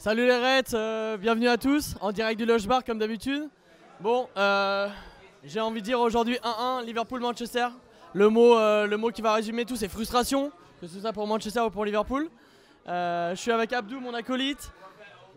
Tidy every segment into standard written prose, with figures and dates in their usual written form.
Salut les Reds, bienvenue à tous, en direct du Lush Bar comme d'habitude. Bon, j'ai envie de dire aujourd'hui 1-1, Liverpool-Manchester. Le mot qui va résumer tout, c'est frustration, que ce soit pour Manchester ou pour Liverpool. Je suis avec Abdou, mon acolyte.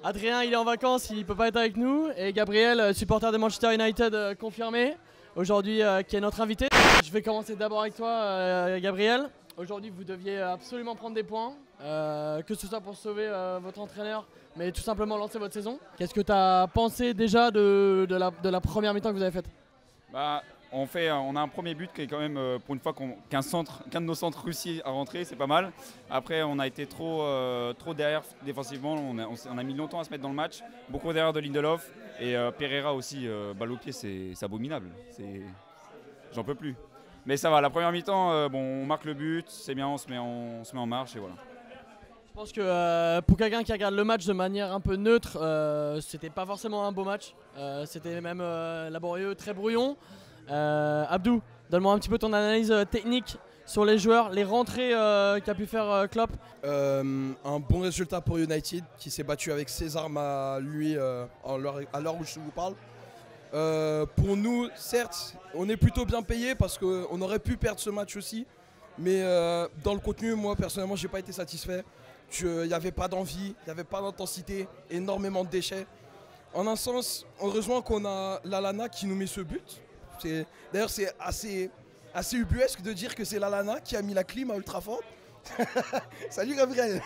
Adrien, il est en vacances, il ne peut pas être avec nous. Et Gabriel, supporter de Manchester United confirmé, aujourd'hui qui est notre invité. Je vais commencer d'abord avec toi, Gabriel. Aujourd'hui, vous deviez absolument prendre des points, que ce soit pour sauver votre entraîneur, mais tout simplement lancer votre saison. Qu'est-ce que tu as pensé déjà de la première mi-temps que vous avez faite? On a un premier but qui est quand même, pour une fois qu'un de nos centres réussit à rentrer, c'est pas mal. Après, on a été trop derrière défensivement, on a mis longtemps à se mettre dans le match. Beaucoup derrière de Lindelof et Pereira aussi, balle au pied, c'est abominable. J'en peux plus. Mais ça va, la première mi-temps, on marque le but, c'est bien, on se met en marche et voilà. Je pense que pour quelqu'un qui regarde le match de manière un peu neutre, c'était pas forcément un beau match. C'était même laborieux, très brouillon. Abdou, donne-moi un petit peu ton analyse technique sur les joueurs, les rentrées qu'a pu faire Klopp. Un bon résultat pour United qui s'est battu avec ses armes à lui à l'heure où je vous parle. Pour nous, certes, on est plutôt bien payé parce qu'on aurait pu perdre ce match aussi. Mais dans le contenu, moi personnellement, j'ai pas été satisfait. Il n'y avait pas d'envie, il n'y avait pas d'intensité, énormément de déchets. En un sens, heureusement qu'on a Lallana qui nous met ce but. D'ailleurs, c'est assez ubuesque de dire que c'est Lallana qui a mis la clim à Old Trafford. Salut Gabriel.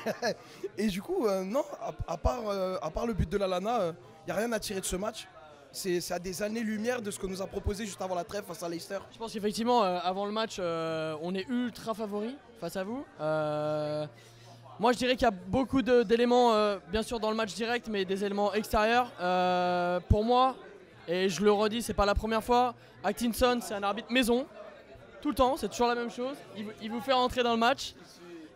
Et du coup, non, à part le but de Lallana, il n'y a rien à tirer de ce match. C'est à des années-lumière de ce que nous a proposé juste avant la trêve face à Leicester. Je pense qu'effectivement, avant le match, on est ultra favori face à vous. Moi, je dirais qu'il y a beaucoup d'éléments, bien sûr, dans le match direct, mais des éléments extérieurs. Pour moi, et je le redis, c'est pas la première fois, Atkinson, c'est un arbitre maison. Tout le temps, c'est toujours la même chose. Il vous fait rentrer dans le match.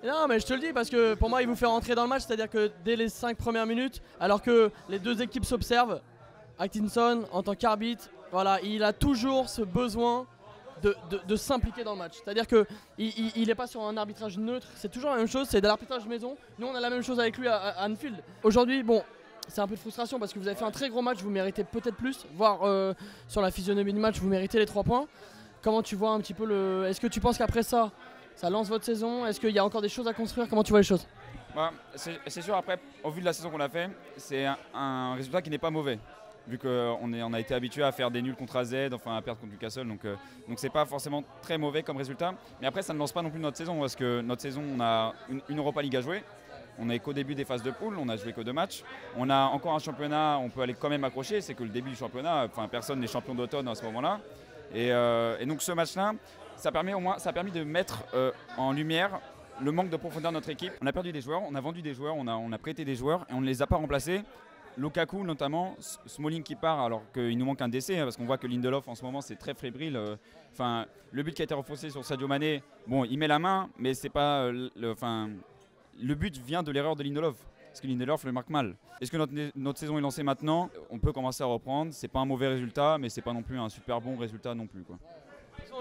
Et non, mais je te le dis parce que pour moi, il vous fait rentrer dans le match, c'est-à-dire que dès les 5 premières minutes, alors que les deux équipes s'observent, Atkinson, en tant qu'arbitre, voilà, il a toujours ce besoin de s'impliquer dans le match. C'est-à-dire qu'il n'est pas sur un arbitrage neutre, c'est toujours la même chose, c'est de l'arbitrage maison. Nous, on a la même chose avec lui à Anfield. Aujourd'hui, bon, c'est un peu de frustration parce que vous avez fait un très gros match, vous méritez peut-être plus, voire sur la physionomie du match, vous méritez les 3 points. Comment tu vois un petit peu Est-ce que tu penses qu'après ça lance votre saison? Est-ce qu'il y a encore des choses à construire? Comment tu vois les choses? C'est sûr, après, au vu de la saison qu'on a fait, c'est un résultat qui n'est pas mauvais. Vu qu'on a été habitué à faire des nuls contre AZ, enfin à perdre contre Newcastle, donc c'est pas forcément très mauvais comme résultat. Mais après, ça ne lance pas non plus notre saison, parce que notre saison, on a une Europa League à jouer. On n'est qu'au début des phases de poule, on a joué que 2 matchs. On a encore un championnat, on peut aller quand même accrocher, c'est que le début du championnat, enfin personne n'est champion d'automne à ce moment-là. Et donc ce match-là, ça a permis de mettre en lumière le manque de profondeur de notre équipe. On a perdu des joueurs, on a vendu des joueurs, on a prêté des joueurs et on ne les a pas remplacés. Lukaku notamment, Smalling qui part alors qu'il nous manque un décès, hein, parce qu'on voit que Lindelof en ce moment c'est très fébrile. Le but qui a été renforcé sur Sadio Mané, bon il met la main, mais c'est pas le but vient de l'erreur de Lindelof, parce que Lindelof le marque mal. Est-ce que notre saison est lancée maintenant? On peut commencer à reprendre, c'est pas un mauvais résultat, mais c'est pas non plus un super bon résultat non plus, quoi.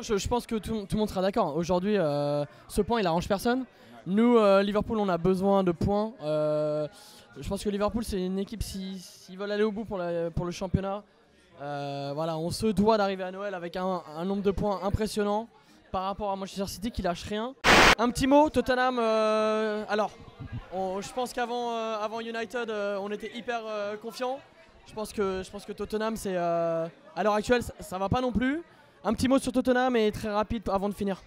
Je pense que tout le monde sera d'accord. Aujourd'hui, ce point il arrange personne. Nous, Liverpool, on a besoin de points. Je pense que Liverpool, c'est une équipe, s'ils veulent aller au bout pour le championnat, voilà, on se doit d'arriver à Noël avec un nombre de points impressionnant par rapport à Manchester City qui lâche rien. Un petit mot, Tottenham. Alors, je pense qu'avant United, on était hyper confiant. Je pense que Tottenham, c'est à l'heure actuelle, ça va pas non plus. Un petit mot sur Tottenham et très rapide avant de finir.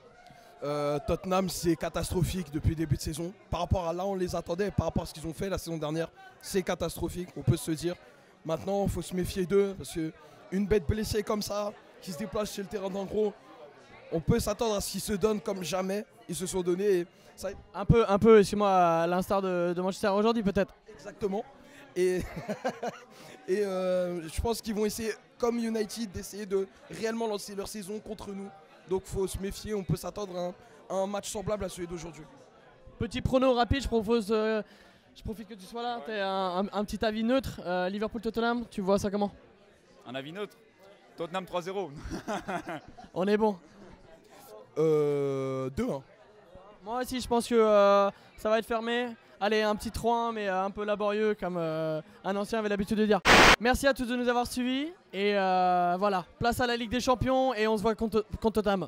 Tottenham, c'est catastrophique depuis le début de saison. Par rapport à là, on les attendait. Par rapport à ce qu'ils ont fait la saison dernière, c'est catastrophique, on peut se dire. Maintenant, il faut se méfier d'eux parce qu'une bête blessée comme ça, qui se déplace sur le terrain d'en gros, on peut s'attendre à ce qu'ils se donnent comme jamais. Ils se sont donnés. Ça... Un peu, excuse-moi, à l'instar de Manchester aujourd'hui peut-être. Exactement. Et je pense qu'ils vont essayer, comme United, d'essayer de réellement lancer leur saison contre nous. Donc il faut se méfier, on peut s'attendre à un match semblable à celui d'aujourd'hui. Petit prono rapide, je profite que tu sois là, tu as un petit avis neutre. Liverpool-Tottenham, tu vois ça comment? Un avis neutre? Tottenham 3-0. On est bon. 2-1. Moi aussi, je pense que ça va être fermé. Allez, un petit 3-1, mais un peu laborieux, comme un ancien avait l'habitude de dire. Merci à tous de nous avoir suivis. Et voilà, place à la Ligue des Champions et on se voit contre Tottenham.